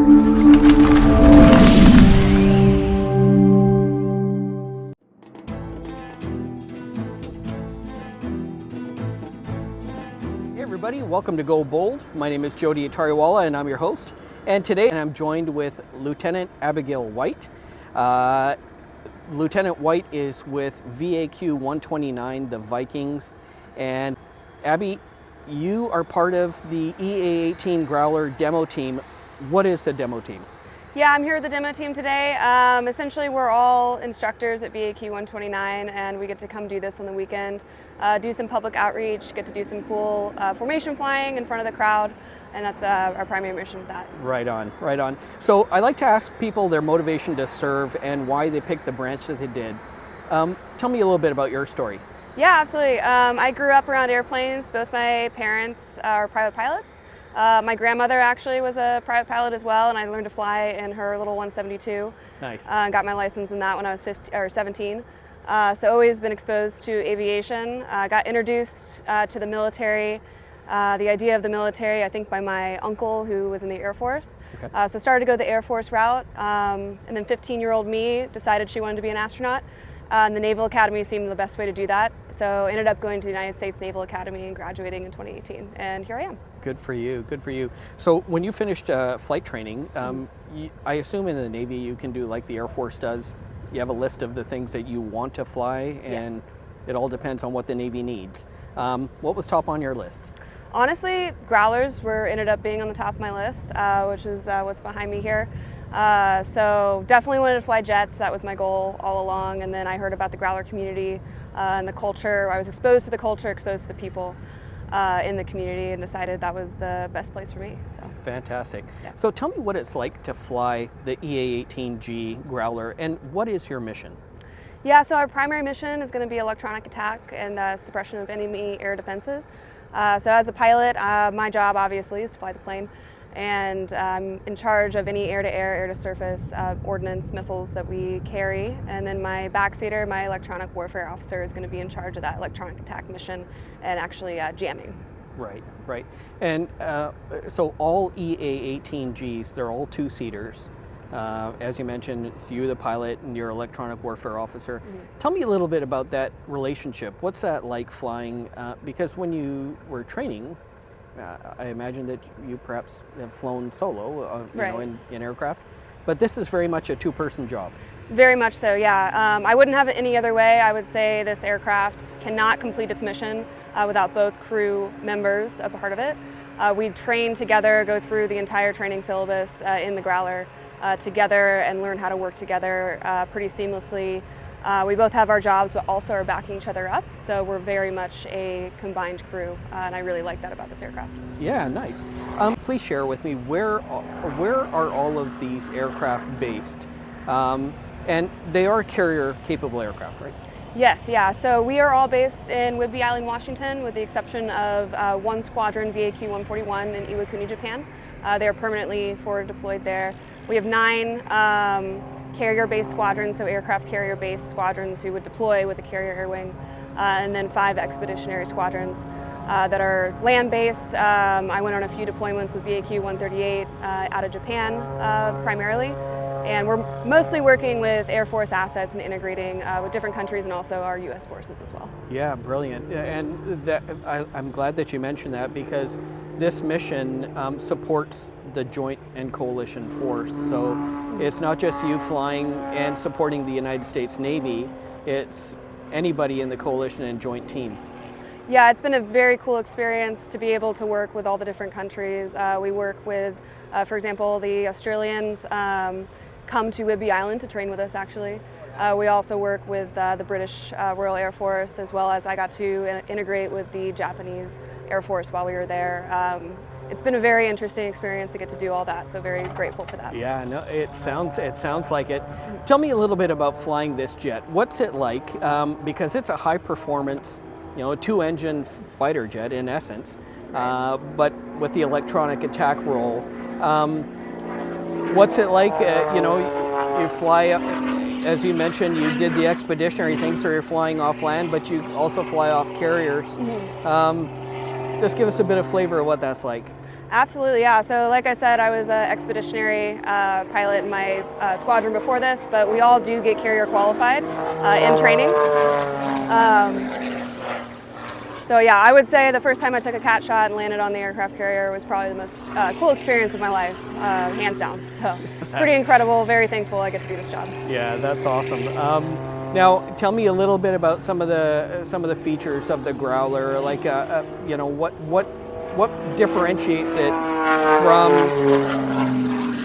Hey everybody, welcome to Go Bold. My name is Jody Atariwala and I'm your host. And today I'm joined with Lieutenant Abigail White. Lieutenant White is with VAQ-129, the Vikings. And Abby, you are part of the EA-18 Growler Demo Team. What is the demo team? Yeah, I'm here with the demo team today. Essentially, we're all instructors at VAQ-129, and we get to come do this on the weekend, do some public outreach, get to do some cool formation flying in front of the crowd, and that's our primary mission with that. Right on, right on. So I like to ask people their motivation to serve and why they picked the branch that they did. Tell me a little bit about your story. Yeah, absolutely. I grew up around airplanes. Both my parents are private pilots. My grandmother actually was a private pilot as well, and I learned to fly in her little 172. Nice. Got my license in that when I was 17. So always been exposed to aviation. Got introduced to the military, the idea of the military, I think by my uncle who was in the Air Force. Okay. So started to go the Air Force route, and then 15-year-old me decided she wanted to be an astronaut. And the Naval Academy seemed the best way to do that. So ended up going to the United States Naval Academy and graduating in 2018. And here I am. Good for you, good for you. So when you finished flight training, I assume in the Navy you can do like the Air Force does. You have a list of the things that you want to fly, and it all depends on what the Navy needs. What was top on your list? Honestly, growlers ended up being on the top of my list, which is what's behind me here. So definitely wanted to fly jets. That was my goal all along. And then I heard about the growler community and the culture. I was exposed to the culture, exposed to the people in the community, and decided that was the best place for me. So. Fantastic. Yeah. So tell me what it's like to fly the EA-18G Growler, and what is your mission? Yeah, so our primary mission is going to be electronic attack and suppression of enemy air defenses. So as a pilot, my job obviously is to fly the plane. And I'm in charge of any air-to-air, air-to-surface ordnance missiles that we carry. And then my backseater, my electronic warfare officer, is going to be in charge of that electronic attack mission and actually jamming. Right, right. And so all EA-18Gs, they're all two-seaters. As you mentioned, it's you, the pilot, and your electronic warfare officer. Mm-hmm. Tell me a little bit about that relationship. What's that like flying? Because when you were training, I imagine that you perhaps have flown solo, right. in aircraft, but this is very much a two-person job. Very much so, yeah. I wouldn't have it any other way. I would say this aircraft cannot complete its mission without both crew members a part of it. We train together, go through the entire training syllabus in the Growler together and learn how to work together pretty seamlessly. We both have our jobs, but also are backing each other up. So we're very much a combined crew, and I really like that about this aircraft. Yeah, nice. Please share with me, where are all of these aircraft based? And they are carrier-capable aircraft, right? Yes, yeah. So we are all based in Whidbey Island, Washington, with the exception of one squadron, VAQ-141, in Iwakuni, Japan. They are permanently forward deployed there. We have 9 carrier-based squadrons, so aircraft carrier-based squadrons who would deploy with a carrier air wing, and then 5 expeditionary squadrons that are land-based. I went on a few deployments with VAQ-138 out of Japan primarily, and we're mostly working with Air Force assets and integrating with different countries and also our U.S. forces as well. Yeah, brilliant. And I'm glad that you mentioned that, because this mission supports the joint and coalition force. So it's not just you flying and supporting the United States Navy, it's anybody in the coalition and joint team. Yeah, it's been a very cool experience to be able to work with all the different countries. We work with, for example, the Australians come to Whidbey Island to train with us actually. We also work with the British Royal Air Force, as well as I got to integrate with the Japanese Air Force while we were there. It's been a very interesting experience to get to do all that, so very grateful for that. Yeah, no, it sounds like it. Tell me a little bit about flying this jet. What's it like? Because it's a high performance, a 2-engine fighter jet in essence, but with the electronic attack role. What's it like? You fly up, as you mentioned, you did the expeditionary thing, so you're flying off land, but you also fly off carriers. Mm-hmm. Just give us a bit of flavor of what that's like. Absolutely, yeah. So like I said, I was an expeditionary pilot in my squadron before this, but we all do get carrier qualified in training. So yeah, I would say the first time I took a cat shot and landed on the aircraft carrier was probably the most cool experience of my life, hands down. So pretty incredible, very thankful I get to do this job. Yeah, that's awesome. Now, tell me a little bit about some of the features of the Growler. Like, you know, what differentiates it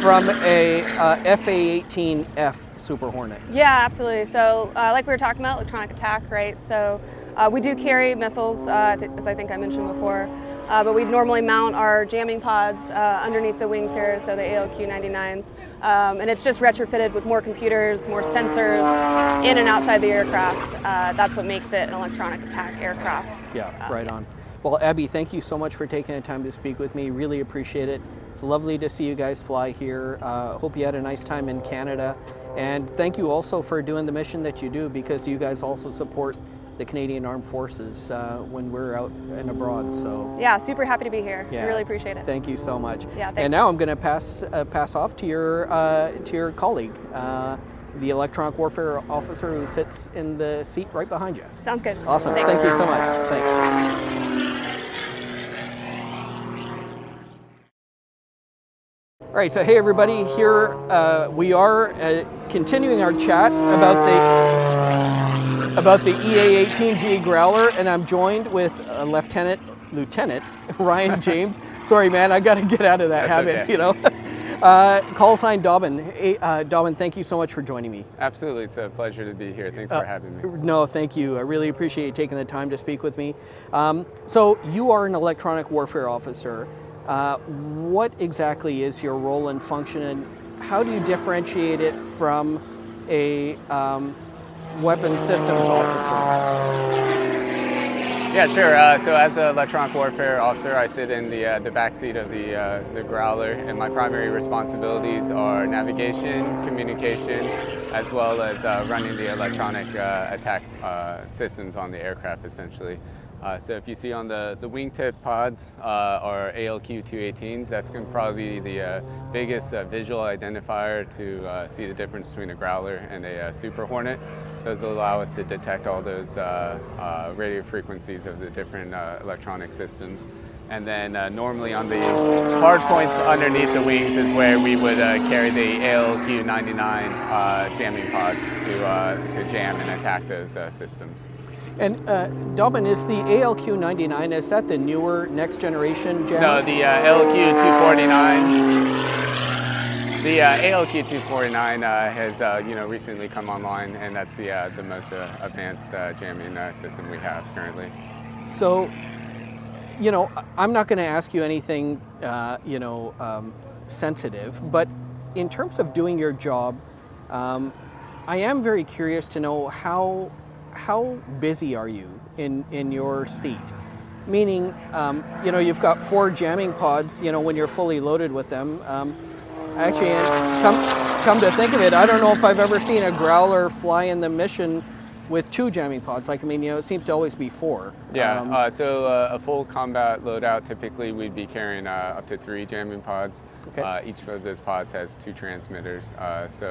from a FA-18F Super Hornet? Yeah, absolutely. So like we were talking about, electronic attack, right? So we do carry missiles, as I think I mentioned before, but we normally mount our jamming pods underneath the wings here, so the ALQ-99s, and it's just retrofitted with more computers, more sensors in and outside the aircraft. That's what makes it an electronic attack aircraft. Yeah, right on. Well, Abby, thank you so much for taking the time to speak with me. Really appreciate it. It's lovely to see you guys fly here. Hope you had a nice time in Canada. And thank you also for doing the mission that you do, because you guys also support the Canadian Armed Forces when we're out and abroad. So yeah, super happy to be here. Yeah, I really appreciate it. Thank you so much. Yeah, thanks. And now I'm going to pass off to your colleague, the electronic warfare officer who sits in the seat right behind you. Sounds good. Awesome. Thanks. Thank you so much. Thanks. All right, so hey everybody, here we are continuing our chat about the EA-18G Growler, and I'm joined with Lieutenant Ryan James. Sorry, man, I got to get out of that habit, okay. you know. Call sign Dobbin. Hey, Dobbin, thank you so much for joining me. Absolutely, it's a pleasure to be here. Thanks for having me. No, thank you. I really appreciate you taking the time to speak with me. So you are an electronic warfare officer. What exactly is your role and function, and how do you differentiate it from a weapon systems officer? Yeah, sure. So as an electronic warfare officer, I sit in the back seat of the Growler, and my primary responsibilities are navigation, communication, as well as running the electronic attack systems on the aircraft, essentially. So if you see on the wingtip pods are ALQ-218s, that's going to probably be the biggest visual identifier to see the difference between a Growler and a Super Hornet. Those will allow us to detect all those radio frequencies of the different electronic systems. And then normally on the hard points underneath the wings is where we would carry the ALQ-99 jamming pods to jam and attack those systems. And Dobbin, is the ALQ-99, is that the newer next generation jam? No, the ALQ-249. The ALQ-249 has recently come online, and that's the most advanced jamming system we have currently. So, you know, I'm not going to ask you anything, sensitive, but in terms of doing your job, I am very curious to know how busy are you in your seat? Meaning, you've got 4 jamming pods, when you're fully loaded with them. Actually, come to think of it, I don't know if I've ever seen a Growler fly in the mission with 2 jamming pods. Like, it seems to always be 4. Yeah, so a full combat loadout, typically we'd be carrying up to 3 jamming pods. Okay. Each of those pods has 2 transmitters. That's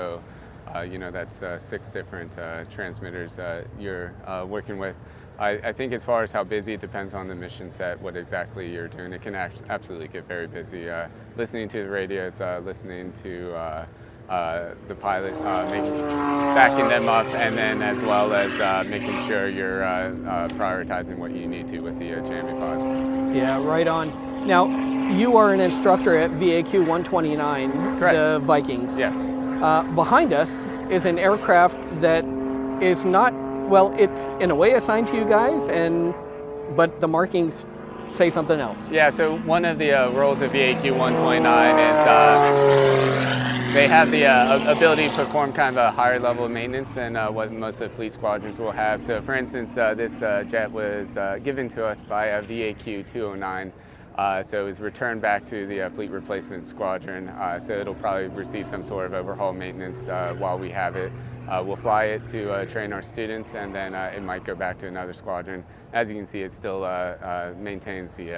6 different transmitters you're working with. I think as far as how busy, it depends on the mission set, what exactly you're doing. It can absolutely get very busy. Listening to the radios, listening to the pilot, backing them up, and then as well as making sure you're prioritizing what you need to with the jamming pods. Yeah, right on. Now, you are an instructor at VAQ-129, Correct. the Vikings. Yes. Behind us is an aircraft that is not, well, it's in a way assigned to you guys, but the markings say something else. Yeah, so one of the roles of VAQ-129 is they have the ability to perform kind of a higher level of maintenance than what most of the fleet squadrons will have. So for instance, this jet was given to us by a VAQ-209 So it was returned back to the Fleet Replacement Squadron. So it'll probably receive some sort of overhaul maintenance while we have it. We'll fly it to train our students, and then it might go back to another squadron. As you can see, it still maintains the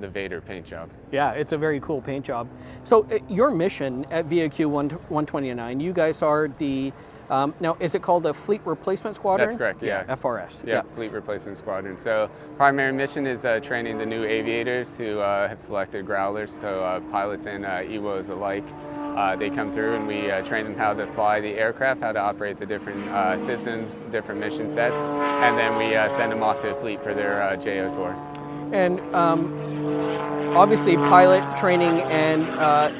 NAVAIR paint job. Yeah, it's a very cool paint job. So your mission at VAQ 129, you guys are the, now is it called the Fleet Replacement Squadron? That's correct, yeah. FRS. Yeah, Fleet Replacement Squadron. So primary mission is training the new aviators who have selected growlers, so pilots and EWOs alike. They come through and we train them how to fly the aircraft, how to operate the different systems, different mission sets, and then we send them off to the fleet for their JO tour. And obviously pilot training and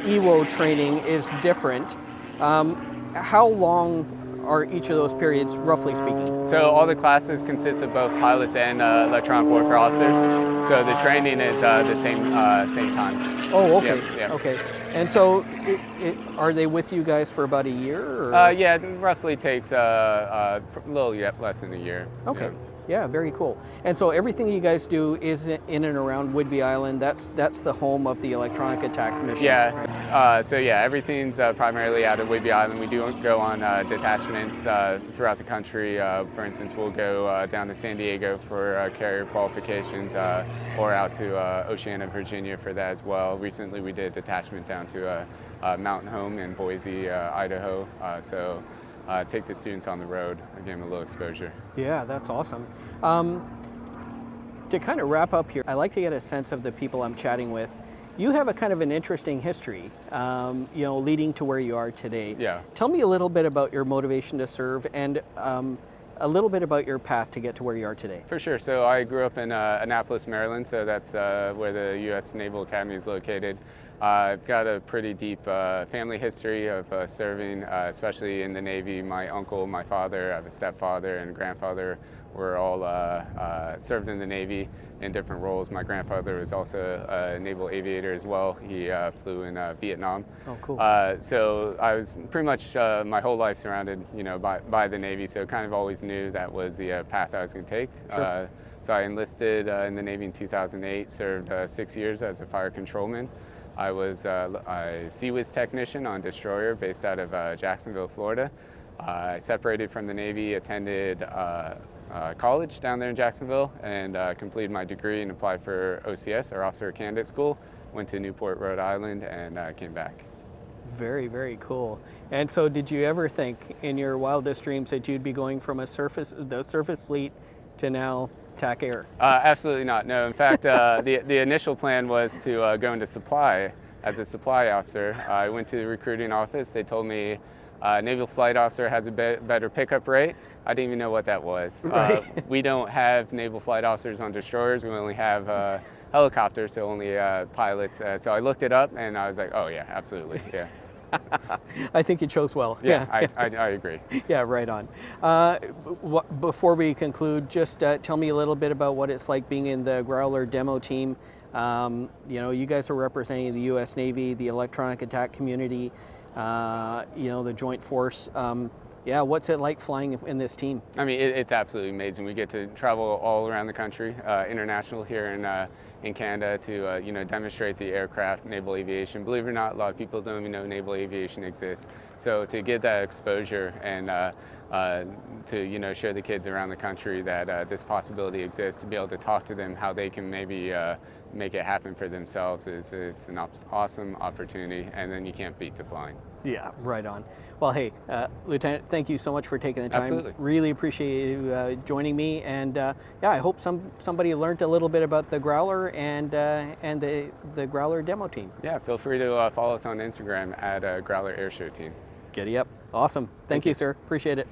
EWO training is different. How long are each of those periods, roughly speaking? So all the classes consist of both pilots and electronic warfare officers. So the training is the same time. Oh, okay. Yeah. Okay. And so, are they with you guys for about a year? Or? Yeah, it roughly takes a little less than a year. Okay. Yeah. Yeah, very cool. And so everything you guys do is in and around Whidbey Island. That's the home of the electronic attack mission. Yeah. So yeah, everything's primarily out of Whidbey Island. We do go on detachments throughout the country. For instance, we'll go down to San Diego for carrier qualifications, or out to Oceana, Virginia for that as well. Recently, we did a detachment down to Mountain Home in Boise, Idaho. So. Take the students on the road, give them a little exposure. Yeah, that's awesome. To kind of wrap up here, I like to get a sense of the people I'm chatting with. You have a kind of an interesting history, leading to where you are today. Yeah. Tell me a little bit about your motivation to serve and a little bit about your path to get to where you are today. For sure. So I grew up in Annapolis, Maryland, so that's where the U.S. Naval Academy is located. I've got a pretty deep family history of serving, especially in the Navy. My uncle, my father, I have a stepfather and grandfather were all served in the Navy in different roles. My grandfather was also a naval aviator as well. He flew in Vietnam. Oh, cool. So I was pretty much my whole life surrounded, by the Navy. So kind of always knew that was the path I was going to take. Sure. So I enlisted in the Navy in 2008. Served 6 years as a fire controlman. I was a CWIS technician on destroyer based out of Jacksonville, Florida. I separated from the Navy, attended college down there in Jacksonville, and completed my degree and applied for OCS, or Officer Candidate School. Went to Newport, Rhode Island, and came back. Very, very cool. And so did you ever think in your wildest dreams that you'd be going from the surface fleet to now TAC Air? Absolutely not. No. In fact, the initial plan was to go into supply as a supply officer. I went to the recruiting office. They told me naval flight officer has a better pickup rate. I didn't even know what that was. Right. We don't have naval flight officers on destroyers. We only have helicopters, so only pilots. So I looked it up, and I was like, oh yeah, absolutely, yeah. I think you chose well. Yeah, I agree. Yeah, right on. Before we conclude, just tell me a little bit about what it's like being in the Growler Demo Team. You guys are representing the U.S. Navy, the electronic attack community, the Joint Force. What's it like flying in this team? I mean, it's absolutely amazing. We get to travel all around the country, international here in Canada to demonstrate the aircraft, naval aviation. Believe it or not, a lot of people don't even know naval aviation exists. So to get that exposure and to show the kids around the country that this possibility exists, to be able to talk to them how they can maybe make it happen for themselves, it's an awesome opportunity, and then you can't beat the flying. Yeah, right on. Well, hey, Lieutenant, thank you so much for taking the time. Absolutely. Really appreciate you joining me, and I hope somebody learned a little bit about the Growler and the Growler Demo Team. Yeah, feel free to follow us on Instagram at Growler Air Show Team. Giddy up. Awesome. Thank you, sir. Appreciate it.